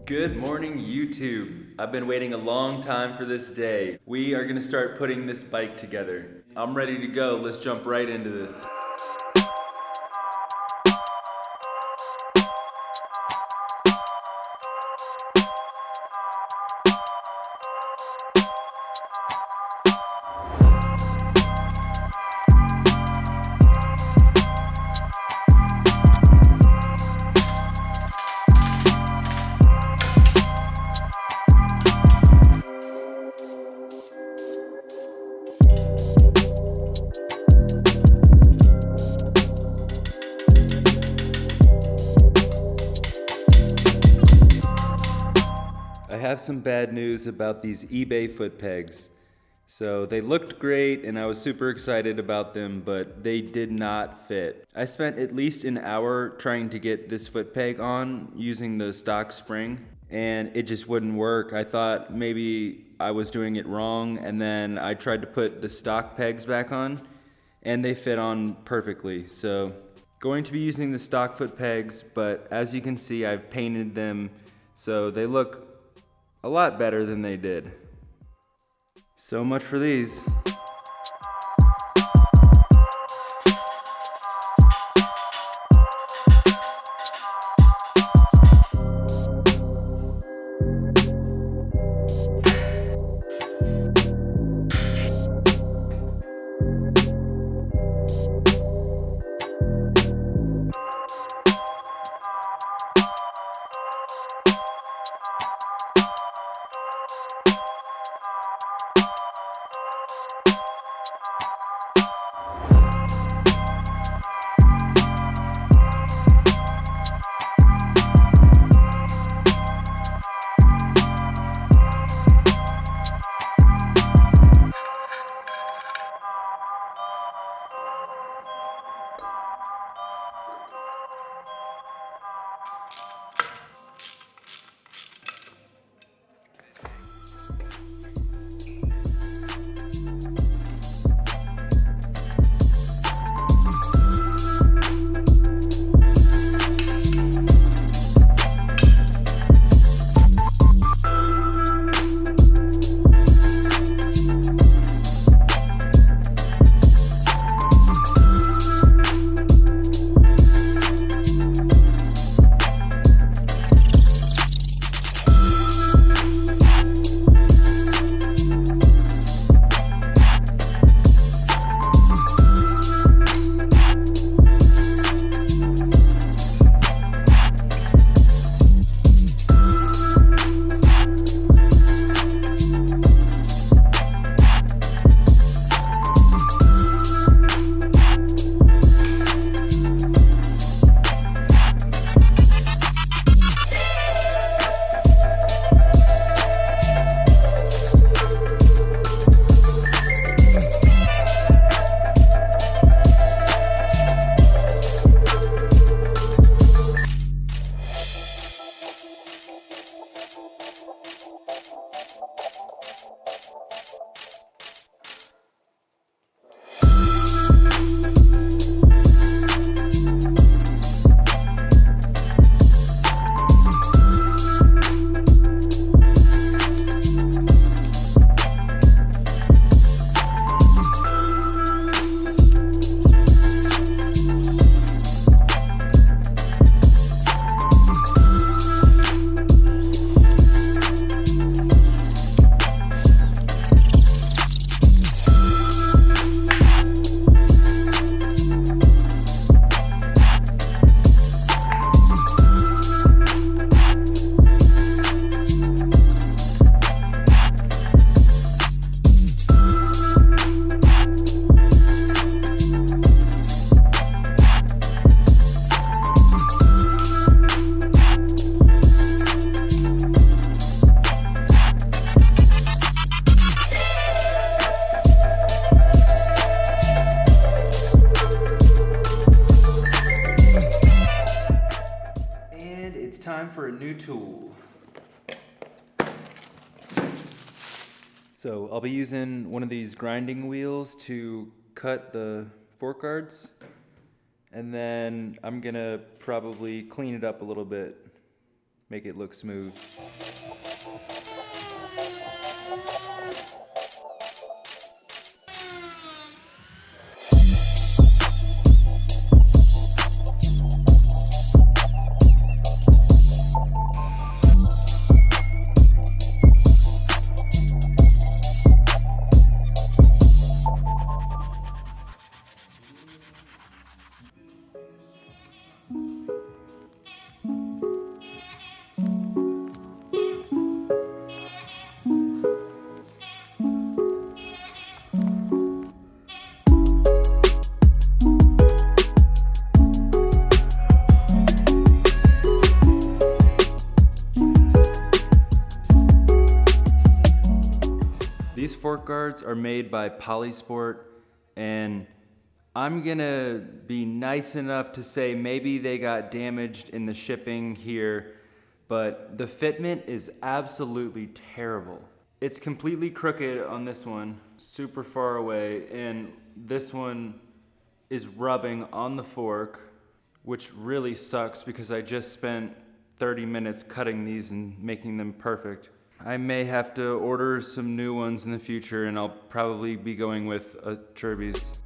Good morning, YouTube. I've been waiting a long time for this day. We are gonna start putting this bike together. I'm ready to go. Let's jump right into this. I have some bad news about these eBay foot pegs. So they looked great and I was super excited about them, but they did not fit. I spent at least an hour trying to get this foot peg on using the stock spring, and it just wouldn't work. I thought maybe I was doing it wrong, and then I tried to put the stock pegs back on and they fit on perfectly. So going to be using the stock foot pegs, but as you can see, I've painted them so they look a lot better than they did. So much for these. time for a new tool. So I'll be using one of these grinding wheels to cut the fork guards. And then I'm gonna probably clean it up a little bit, make it look smooth. These fork guards are made by Polysport, and I'm gonna be nice enough to say maybe they got damaged in the shipping here, but the fitment is absolutely terrible. It's completely crooked on this one, super far away, and this one is rubbing on the fork, which really sucks because I just spent 30 minutes cutting these and making them perfect. I may have to order some new ones in the future, and I'll probably be going with a Cherby's.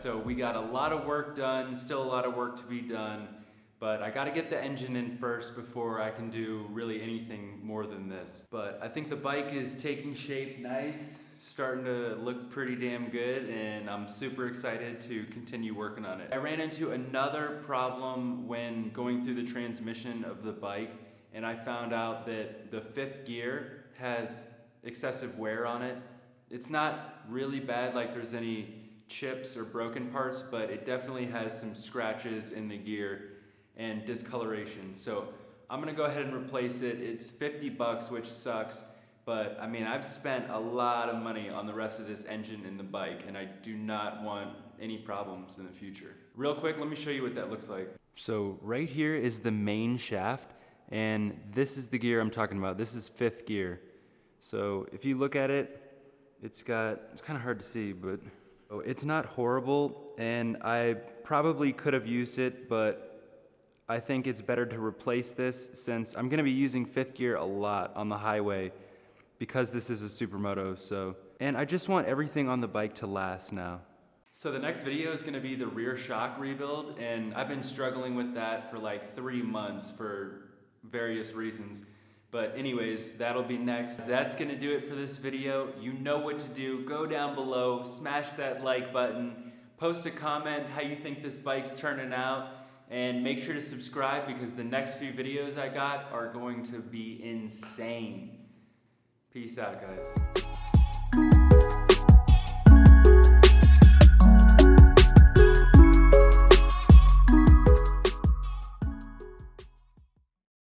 So we got a lot of work done, still a lot of work to be done, but I gotta get the engine in first before I can do really anything more than this. But I think the bike is taking shape nice, starting to look pretty damn good, and I'm super excited to continue working on it. I ran into another problem when going through the transmission of the bike, and I found out that the fifth gear has excessive wear on it. It's not really bad, like there's any chips or broken parts, but it definitely has some scratches in the gear and discoloration. So I'm gonna go ahead and replace it. It's 50 bucks, which sucks, but I mean, I've spent a lot of money on the rest of this engine and the bike, and I do not want any problems in the future. Real quick, let me show you what that looks like. So right here is the main shaft, and this is the gear I'm talking about. This is fifth gear. So if you look at it, it's kind of hard to see, but it's not horrible, and I probably could have used it, but I think it's better to replace this since I'm going to be using fifth gear a lot on the highway, because this is a Supermoto, so. And I just want everything on the bike to last now. So the next video is gonna be the rear shock rebuild, and I've been struggling with that for like 3 months for various reasons. But anyways, that'll be next. That's gonna do it for this video. You know what to do. Go down below, smash that like button, post a comment how you think this bike's turning out, and make sure to subscribe because the next few videos I got are going to be insane. Peace out, guys.